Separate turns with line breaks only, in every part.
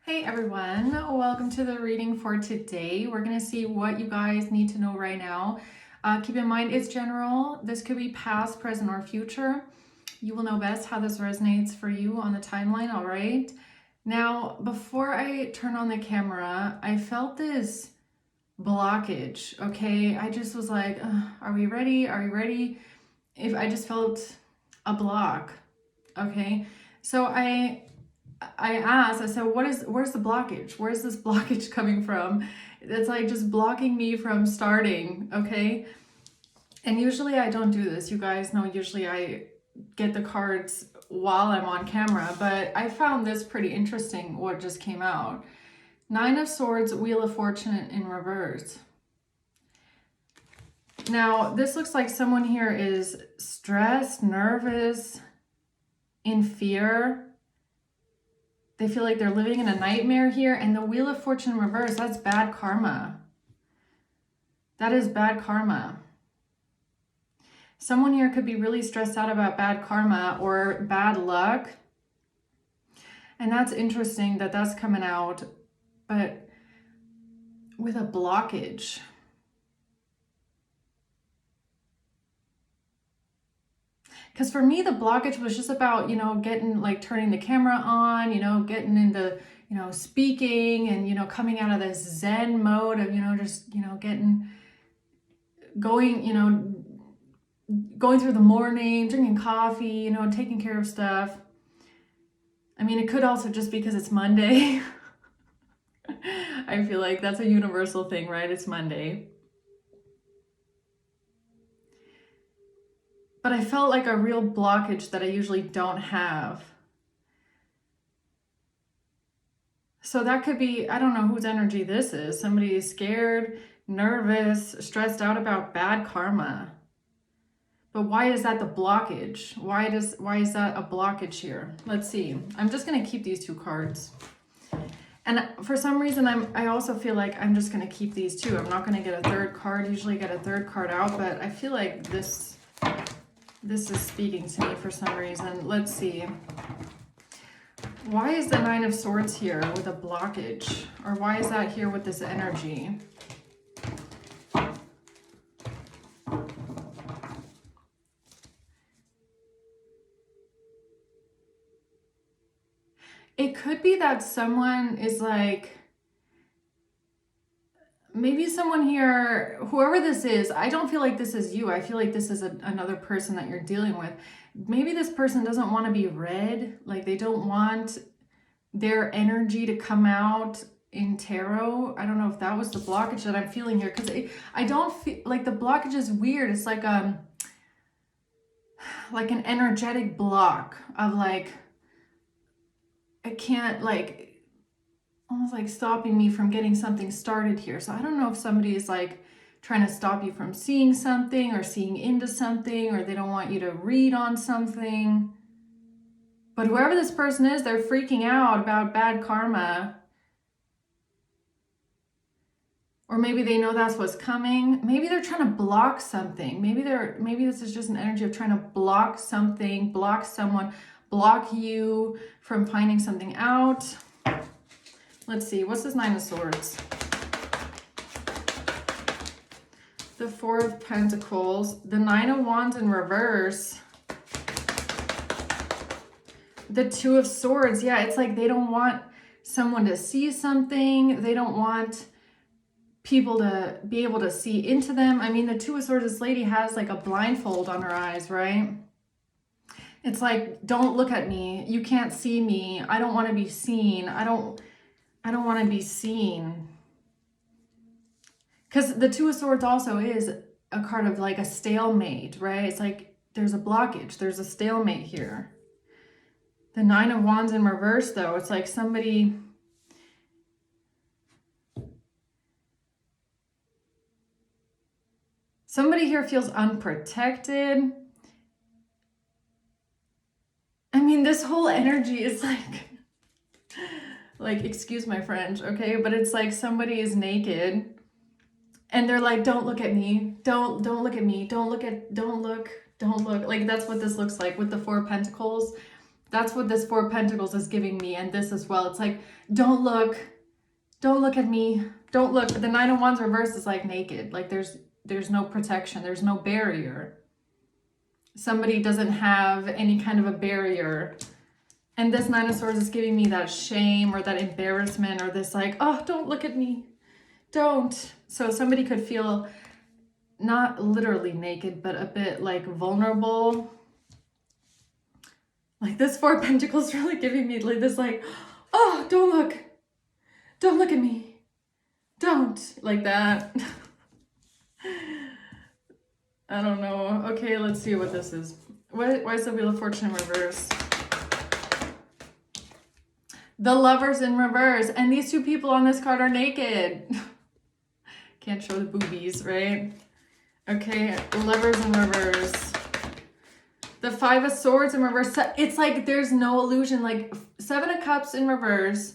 Hey everyone, welcome to the reading for today. We're going to see what you guys need to know right now. Keep in mind it's general. This could be past, present, or future. You will know best how this resonates for you on the timeline, all right? Now, before I turn on the camera, I felt this blockage, okay? I just was like, are we ready? Are you ready? If I just felt a block, okay? So I asked, I said, where's the blockage? Where's this blockage coming from? It's like just blocking me from starting, okay? And usually I don't do this. You guys know, usually I get the cards while I'm on camera, but I found this pretty interesting, what just came out. Nine of Swords, Wheel of Fortune in reverse. Now, this looks like someone here is stressed, nervous, in fear. They feel like they're living in a nightmare here. And the Wheel of Fortune in reverse, that's bad karma. That is bad karma. Someone here could be really stressed out about bad karma or bad luck. And that's interesting that that's coming out, but with a blockage. Because for me, the blockage was just about, getting, like, turning the camera on, getting into, speaking and, coming out of this Zen mode of, just, going through the morning, drinking coffee, taking care of stuff. I mean, it could also just because it's Monday. I feel like that's a universal thing, right? It's Monday. But I felt like a real blockage that I usually don't have. So that could be, I don't know whose energy this is. Somebody is scared, nervous, stressed out about bad karma. But why is that the blockage? Why is that a blockage here? Let's see. I'm just going to keep these two cards. And for some reason, I also feel like I'm just going to keep these two. I'm not going to get a third card. Usually get a third card out, but I feel like this is speaking to me for some reason. Let's see. Why is the Nine of Swords here with a blockage? Or why is that here with this energy? It could be that someone is like, maybe someone here, whoever this is, I don't feel like this is you. I feel like this is another person that you're dealing with. Maybe this person doesn't want to be read. Like they don't want their energy to come out in tarot. I don't know if that was the blockage that I'm feeling here. Because I don't feel like the blockage is weird. It's like an energetic block of like, I can't, like, almost like stopping me from getting something started here. So I don't know if somebody is like trying to stop you from seeing something or seeing into something, or they don't want you to read on something. But whoever this person is, they're freaking out about bad karma. Or maybe they know that's what's coming. Maybe they're trying to block something. Maybe this is just an energy of trying to block something, block someone, block you from finding something out. Let's see, what's this Nine of Swords? The Four of Pentacles, the Nine of Wands in reverse, the Two of Swords. Yeah, it's like they don't want someone to see something. They don't want people to be able to see into them. I mean, the Two of Swords, this lady has like a blindfold on her eyes, right? It's like, don't look at me. You can't see me. I don't want to be seen. I don't want to be seen. Because the Two of Swords also is a card of like a stalemate, right? It's like there's a blockage. There's a stalemate here. The Nine of Wands in reverse, though, it's like somebody here feels unprotected. I mean, this whole energy is like, excuse my French, okay? But it's like somebody is naked and they're like, don't look at me. Don't look at me. Don't look. Like, that's what this looks like with the Four of Pentacles. That's what this Four of Pentacles is giving me, and this as well. It's like, don't look at me, don't look. But the Nine of Wands reversed is like naked. Like there's no protection, there's no barrier. Somebody doesn't have any kind of a barrier. And this Nine of Swords is giving me that shame or that embarrassment or this like, oh, don't look at me, don't. So somebody could feel not literally naked, but a bit like vulnerable. Like this Four of Pentacles really giving me like this like, oh, don't look at me, don't, like that. I don't know. Okay, let's see what this is. Why is the Wheel of Fortune in reverse? The Lovers in reverse. And these two people on this card are naked. Can't show the boobies, right? Okay, Lovers in reverse. The Five of Swords in reverse. It's like there's no illusion. Like Seven of Cups in reverse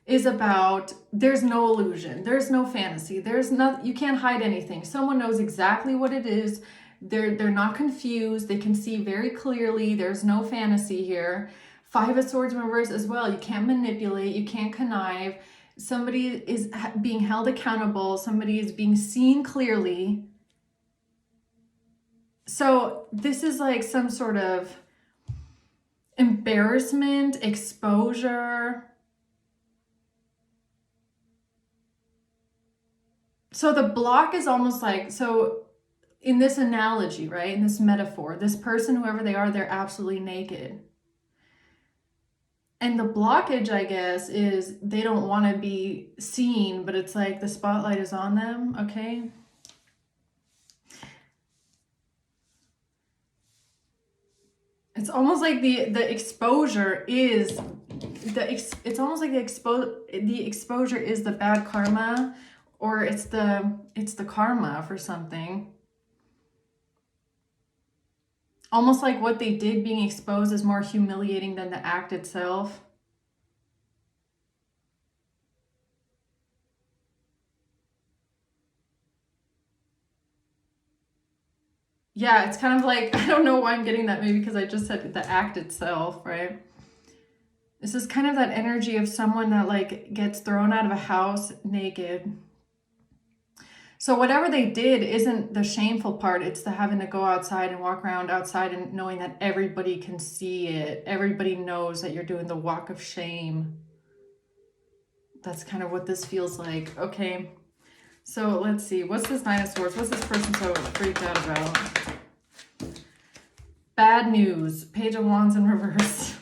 is about, there's no illusion. There's no fantasy. There's not, you can't hide anything. Someone knows exactly what it is. They're not confused. They can see very clearly. There's no fantasy here. Five of Swords in reverse as well. You can't manipulate. You can't connive. Somebody is being held accountable. Somebody is being seen clearly. So this is like some sort of embarrassment, exposure. So the block is almost like, so in this analogy, right, in this metaphor, this person, whoever they are, they're absolutely naked. And the blockage, I guess, is they don't want to be seen, but it's like the spotlight is on them, okay? It's almost like the exposure is, it's almost like the exposure is the bad karma, or it's the karma for something. Almost like what they did being exposed is more humiliating than the act itself. Yeah, it's kind of like, I don't know why I'm getting that, maybe because I just said the act itself, right? This is kind of that energy of someone that like gets thrown out of a house naked. So whatever they did isn't the shameful part. It's the having to go outside and walk around outside and knowing that everybody can see it. Everybody knows that you're doing the walk of shame. That's kind of what this feels like. Okay, so let's see. What's this Nine of Swords? What's this person so freaked out about? Bad news. Page of Wands in reverse.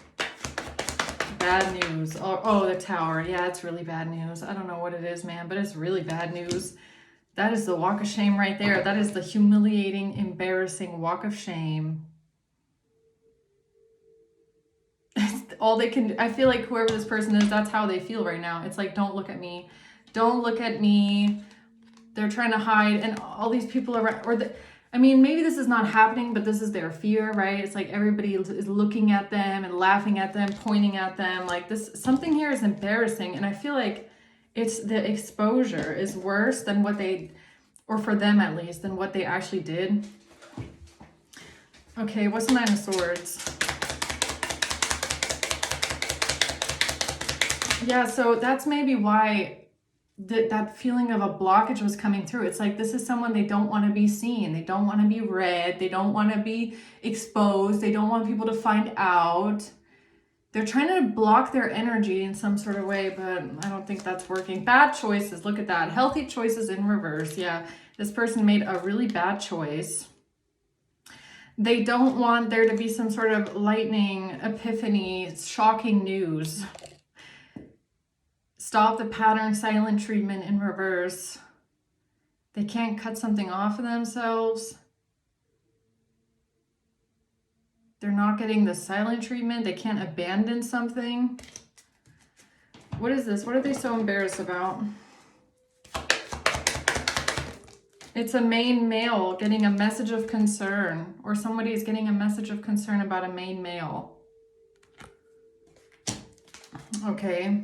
Bad news. Oh, the Tower. Yeah, it's really bad news. I don't know what it is, man, but it's really bad news. That is the walk of shame right there. That is the humiliating, embarrassing walk of shame. All they can do. I feel like whoever this person is, that's how they feel right now. It's like, don't look at me. Don't look at me. They're trying to hide. And all these people around, I mean, maybe this is not happening, but this is their fear, right? It's like everybody is looking at them and laughing at them, pointing at them. Like this, something here is embarrassing. And I feel like it's the exposure is worse than what they, or for them at least, than what they actually did. Okay, what's the Nine of Swords? Yeah, so that's maybe why that feeling of a blockage was coming through. It's like this is someone they don't want to be seen. They don't want to be read. They don't want to be exposed. They don't want people to find out. They're trying to block their energy in some sort of way, but I don't think that's working. Bad choices. Look at that. Healthy choices in reverse. Yeah, this person made a really bad choice. They don't want there to be some sort of lightning, epiphany, shocking news. Stop the pattern, silent treatment in reverse. They can't cut something off of themselves. They're not getting the silent treatment. They can't abandon something. What is this? What are they so embarrassed about? It's a main male getting a message of concern, or somebody is getting a message of concern about a main male. Okay.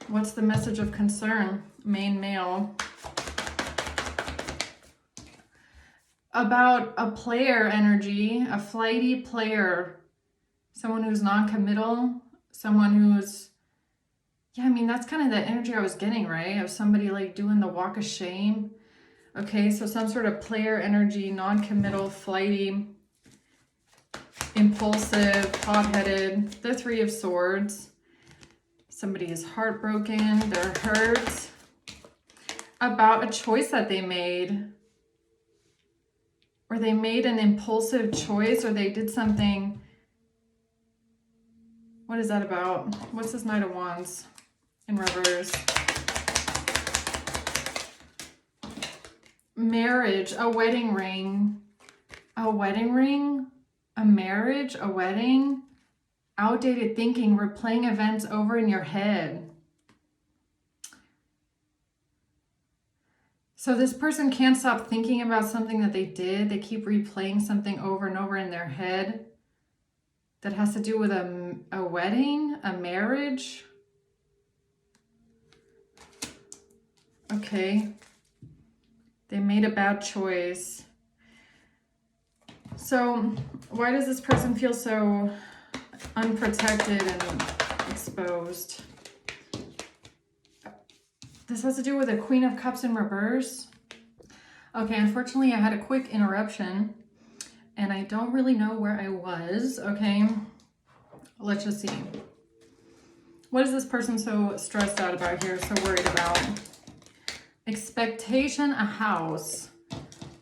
What's the message of concern? Main male. About a player energy, a flighty player. Someone who's non-committal, someone who's, yeah, I mean, that's kind of the energy I was getting, right? Of somebody like doing the walk of shame. Okay, so some sort of player energy, non-committal, flighty, impulsive, hot-headed. The Three of Swords. Somebody is heartbroken, they're hurt about a choice that they made. Or they made an impulsive choice, or they did something. What is that about? What's this Knight of Wands in reverse? Marriage, a wedding ring. A wedding ring, a marriage, a wedding. Outdated thinking, replaying events over in your head. So this person can't stop thinking about something that they did. They keep replaying something over and over in their head that has to do with a wedding, a marriage. Okay. They made a bad choice. So why does this person feel so unprotected and exposed? This has to do with the Queen of Cups in reverse. Okay, unfortunately, I had a quick interruption and I don't really know where I was. Okay, let's just see. What is this person so stressed out about here, so worried about? Expectation, a house.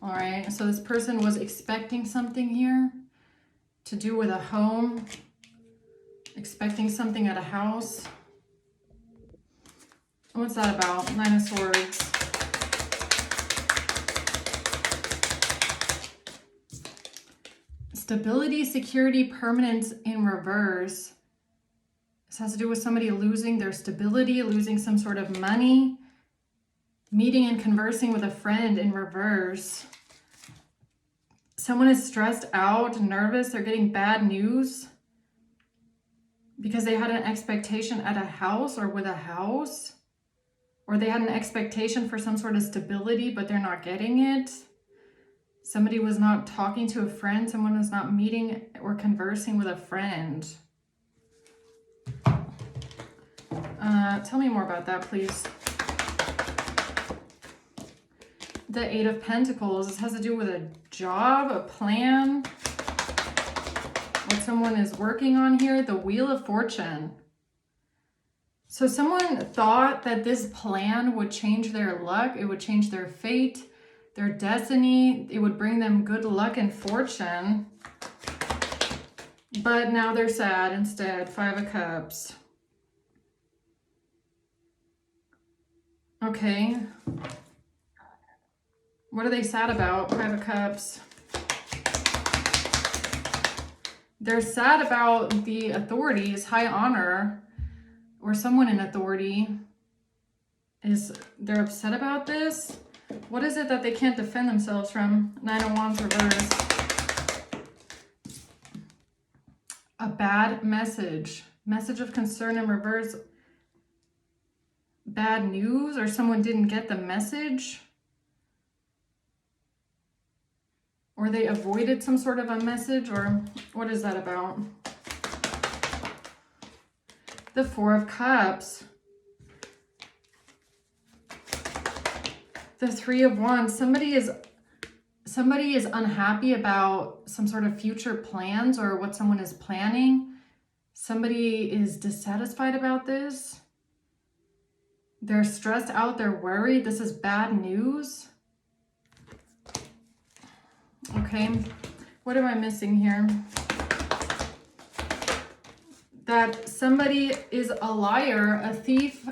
All right, so this person was expecting something here to do with a home, expecting something at a house. What's that about? Nine of Swords. Stability, security, permanence in reverse. This has to do with somebody losing their stability, losing some sort of money, meeting and conversing with a friend in reverse. Someone is stressed out, nervous, they're getting bad news because they had an expectation at a house or with a house. Or they had an expectation for some sort of stability, but they're not getting it. Somebody was not talking to a friend. Someone was not meeting or conversing with a friend. Tell me more about that, please. The Eight of Pentacles. This has to do with a job, a plan, what someone is working on here. The Wheel of Fortune. So someone thought that this plan would change their luck. It would change their fate, their destiny. It would bring them good luck and fortune. But now they're sad instead. Five of Cups. Okay. What are they sad about? Five of Cups. They're sad about the authorities, high honor, or someone in authority they're upset about this. What is it that they can't defend themselves from? Nine of Wands reverse. A bad message. Message of concern in reverse. Bad news, or someone didn't get the message. Or they avoided some sort of a message, or what is that about? The Four of Cups. The Three of Wands. Somebody is unhappy about some sort of future plans or what someone is planning. Somebody is dissatisfied about this. They're stressed out. They're worried. This is bad news. Okay. What am I missing here? That somebody is a liar, a thief,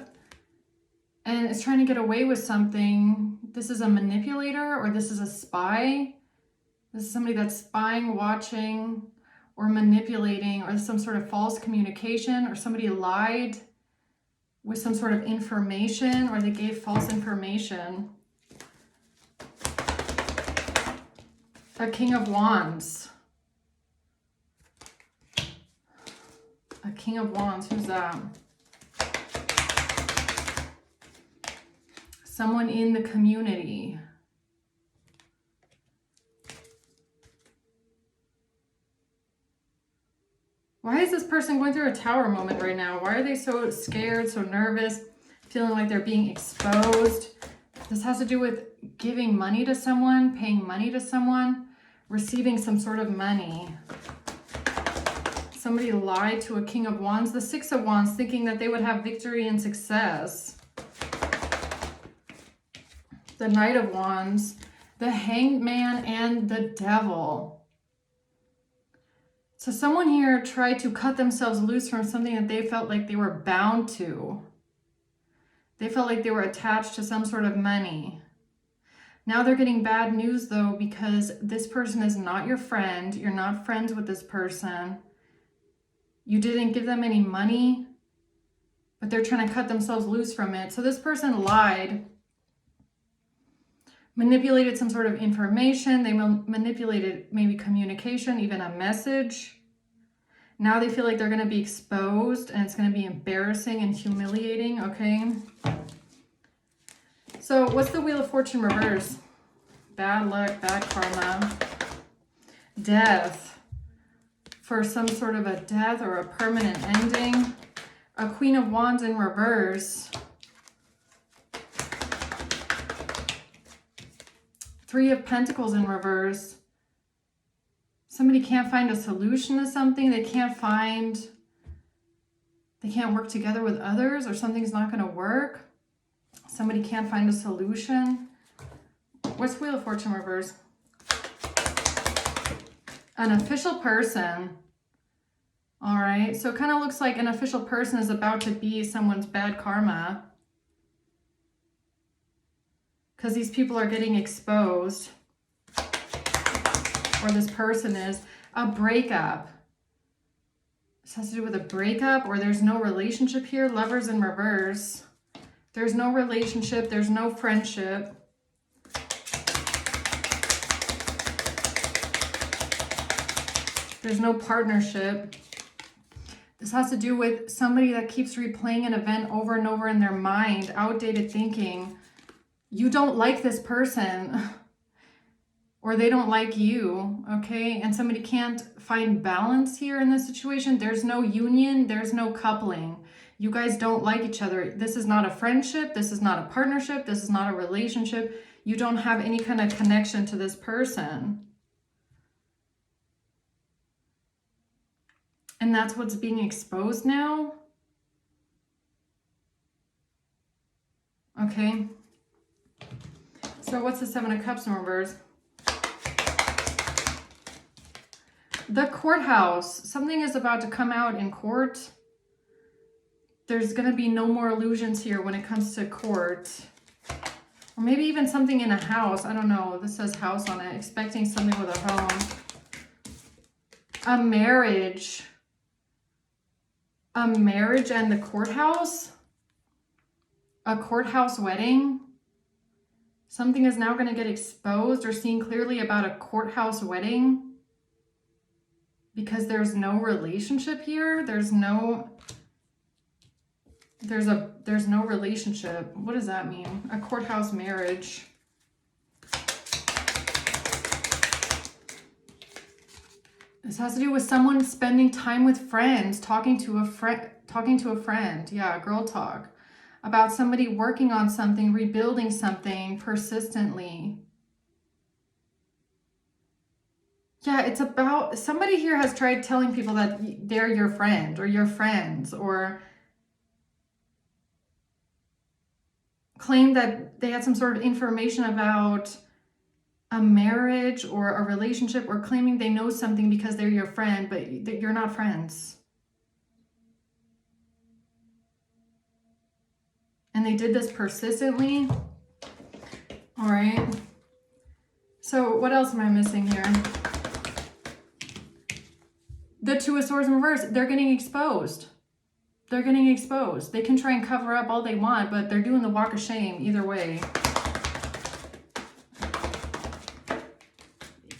and is trying to get away with something. This is a manipulator, or this is a spy. This is somebody that's spying, watching, or manipulating, or some sort of false communication, or somebody lied with some sort of information, or they gave false information. A King of Wands. A King of Wands, who's that? Someone in the community. Why is this person going through a tower moment right now? Why are they so scared, so nervous, feeling like they're being exposed? This has to do with giving money to someone, paying money to someone, receiving some sort of money. Somebody lied to a King of Wands, the Six of Wands, thinking that they would have victory and success. The Knight of Wands, the Hanged Man, and the Devil. So someone here tried to cut themselves loose from something that they felt like they were bound to. They felt like they were attached to some sort of money. Now they're getting bad news though, because this person is not your friend. You're not friends with this person. You didn't give them any money, but they're trying to cut themselves loose from it. So this person lied, manipulated some sort of information. They manipulated maybe communication, even a message. Now they feel like they're going to be exposed and it's going to be embarrassing and humiliating, okay? So what's the Wheel of Fortune reverse? Bad luck, bad karma, death, for some sort of a death or a permanent ending. A Queen of Wands in reverse. Three of Pentacles in reverse. Somebody can't find a solution to something. They can't work together with others, or something's not going to work. Somebody can't find a solution. What's Wheel of Fortune reverse? An official person. All right. So it kind of looks like an official person is about to be someone's bad karma, because these people are getting exposed. Or this person is. A breakup. This has to do with a breakup, or there's no relationship here. Lovers in reverse. There's no relationship. There's no friendship. There's no partnership. This has to do with somebody that keeps replaying an event over and over in their mind. Outdated thinking. You don't like this person. Or they don't like you, okay? And somebody can't find balance here in this situation. There's no union, there's no coupling. You guys don't like each other. This is not a friendship, this is not a partnership, this is not a relationship. You don't have any kind of connection to this person. And that's what's being exposed now. Okay. So what's the Seven of Cups in reverse? The courthouse. Something is about to come out in court. There's going to be no more illusions here when it comes to court. Or maybe even something in a house. I don't know. This says house on it. Expecting something with a home. A marriage. A marriage and the courthouse. A courthouse wedding. Something is now going to get exposed or seen clearly about a courthouse wedding. Because there's no relationship here. There's no relationship. What does that mean? A courthouse marriage. This has to do with someone spending time with friends, talking to a friend. Yeah, girl talk. About somebody working on something, rebuilding something persistently. Yeah, it's about somebody here has tried telling people that they're your friend or your friends, or claim that they had some sort of information about a marriage or a relationship, or claiming they know something because they're your friend, but you're not friends. And they did this persistently. All right. So what else am I missing here? The Two of Swords in reverse, they're getting exposed. They're getting exposed. They can try and cover up all they want, but they're doing the walk of shame either way.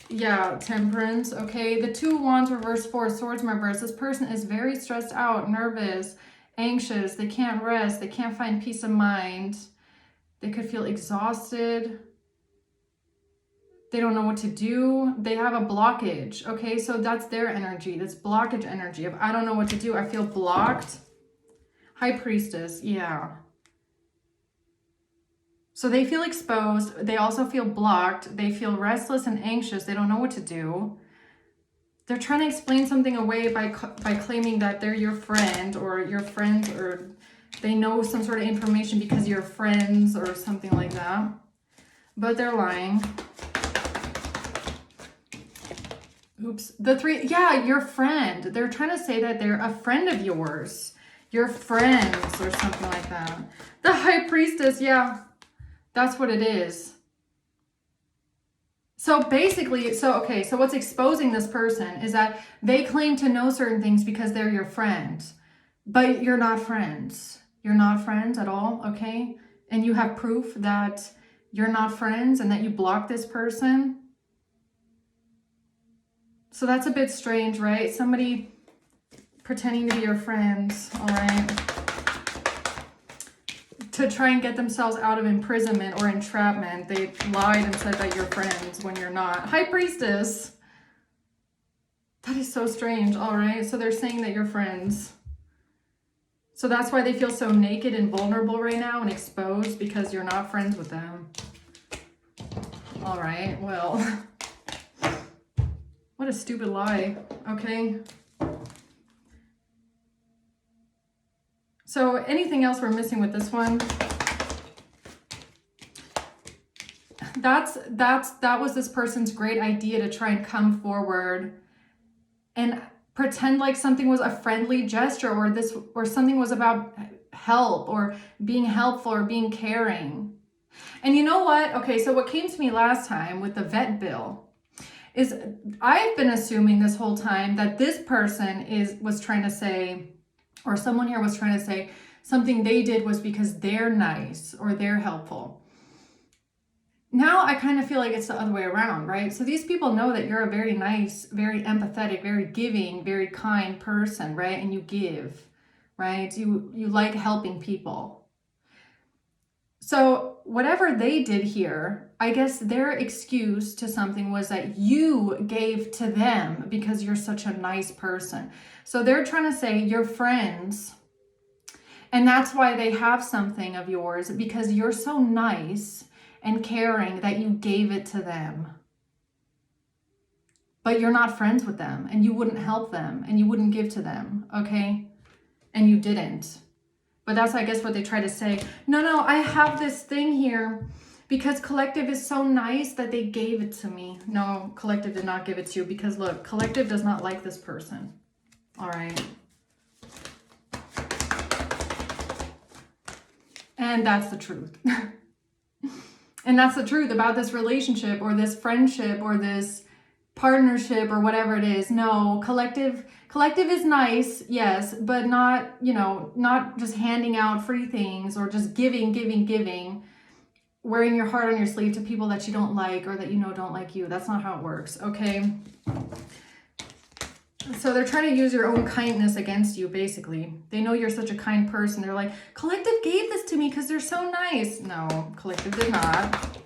Yeah, Temperance, okay. The Two of Wands reverse, Four of Swords in reverse. This person is very stressed out, nervous, anxious. They can't rest. They can't find peace of mind. They could feel exhausted. They don't know what to do. They have a blockage. Okay, so that's their energy. That's blockage energy. If I don't know what to do, I feel blocked. High Priestess, yeah. So they feel exposed. They also feel blocked. They feel restless and anxious. They don't know what to do. They're trying to explain something away by claiming that they're your friend, or your friends, or they know some sort of information because you're friends or something like that. But they're lying. Oops. The three, yeah, your friend. They're trying to say that they're a friend of yours. Your friends or something like that. The High Priestess, yeah. That's what it is. So basically, okay, so what's exposing this person is that they claim to know certain things because they're your friend, but you're not friends. You're not friends at all, okay? And you have proof that you're not friends and that you blocked this person. So that's a bit strange, right? Somebody pretending to be your friends, all right? To try and get themselves out of imprisonment or entrapment, they lied and said that you're friends when you're not. High Priestess. That is so strange, all right? So they're saying that you're friends. So that's why they feel so naked and vulnerable right now and exposed, because you're not friends with them. All right, well, what a stupid lie, okay? So anything else we're missing with this one? That was this person's great idea, to try and come forward and pretend like something was a friendly gesture, or something was about help or being helpful or being caring. And you know what? Okay, so what came to me last time with the vet bill is I've been assuming this whole time that this person was trying to say, or someone here was trying to say, something they did was because they're nice or they're helpful. Now I kind of feel like it's the other way around, right? So these people know that you're a very nice, very empathetic, very giving, very kind person, right? And you give, right? You like helping people. So whatever they did here, I guess their excuse to something was that you gave to them because you're such a nice person. So they're trying to say you're friends, and that's why they have something of yours, because you're so nice and caring that you gave it to them. But you're not friends with them, and you wouldn't help them, and you wouldn't give to them, okay? And you didn't. But that's, I guess, what they try to say. No, I have this thing here because Collective is so nice that they gave it to me. No, Collective did not give it to you, because look, Collective does not like this person. All right. And that's the truth. And that's the truth about this relationship or this friendship or this partnership or whatever it is. No, collective is nice, yes, but not, not just handing out free things or just giving, wearing your heart on your sleeve to people that you don't like or that don't like you. That's not how it works, okay? So they're trying to use your own kindness against you, basically. They know you're such a kind person. They're like, Collective gave this to me because they're so nice. No, Collective did not.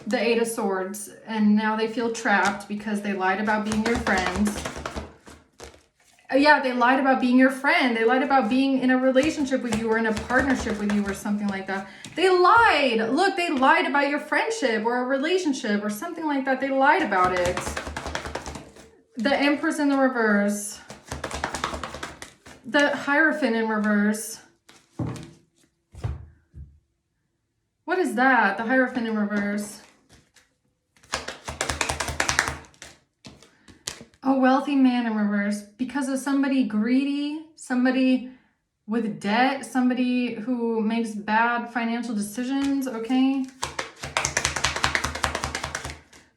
The Eight of Swords. And now they feel trapped because they lied about being your friends. Yeah, they lied about being your friend. They lied about being in a relationship with you or in a partnership with you or something like that. They lied. Look, they lied about your friendship or a relationship or something like that. They lied about it. The Empress in the reverse. The Hierophant in reverse. What is that? The Hierophant in reverse. A wealthy man in reverse. Because of somebody greedy, somebody with debt, somebody who makes bad financial decisions, okay?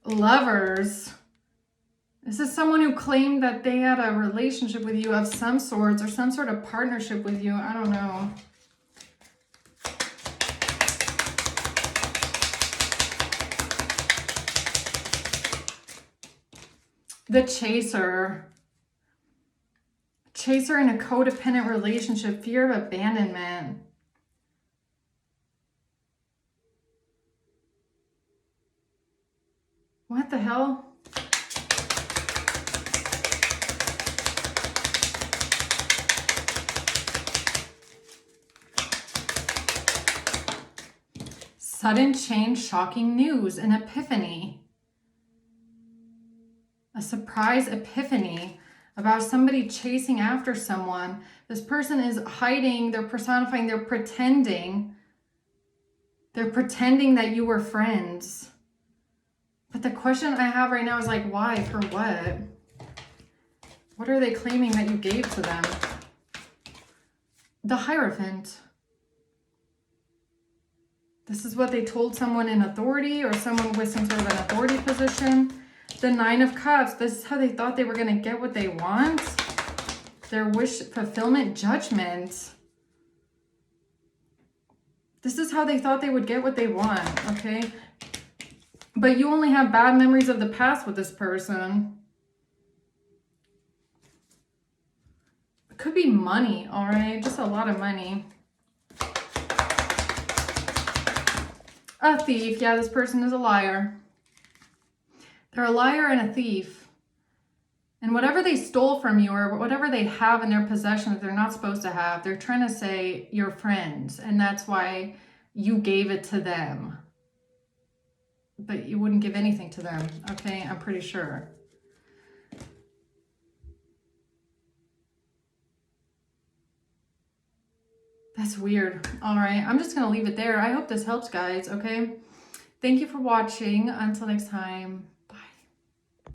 Lovers. This is someone who claimed that they had a relationship with you of some sorts or some sort of partnership with you. I don't know. The Chaser. Chaser in a codependent relationship. Fear of abandonment. What the hell? Sudden change, shocking news, an epiphany. A surprise epiphany about somebody chasing after someone. This person is hiding, they're personifying, they're pretending. They're pretending that you were friends. But the question I have right now is like, why? For what? What are they claiming that you gave to them? The Hierophant. This is what they told someone in authority or someone with some sort of an authority position. The Nine of Cups. This is how they thought they were going to get what they want. Their wish fulfillment, judgment. This is how they thought they would get what they want, okay? But you only have bad memories of the past with this person. It could be money, all right? Just a lot of money. A thief. Yeah, this person is a liar. They're a liar and a thief. And whatever they stole from you or whatever they have in their possession that they're not supposed to have, they're trying to say you're friends. And that's why you gave it to them. But you wouldn't give anything to them, okay? I'm pretty sure. That's weird. All right, I'm just going to leave it there. I hope this helps, guys, okay? Thank you for watching. Until next time.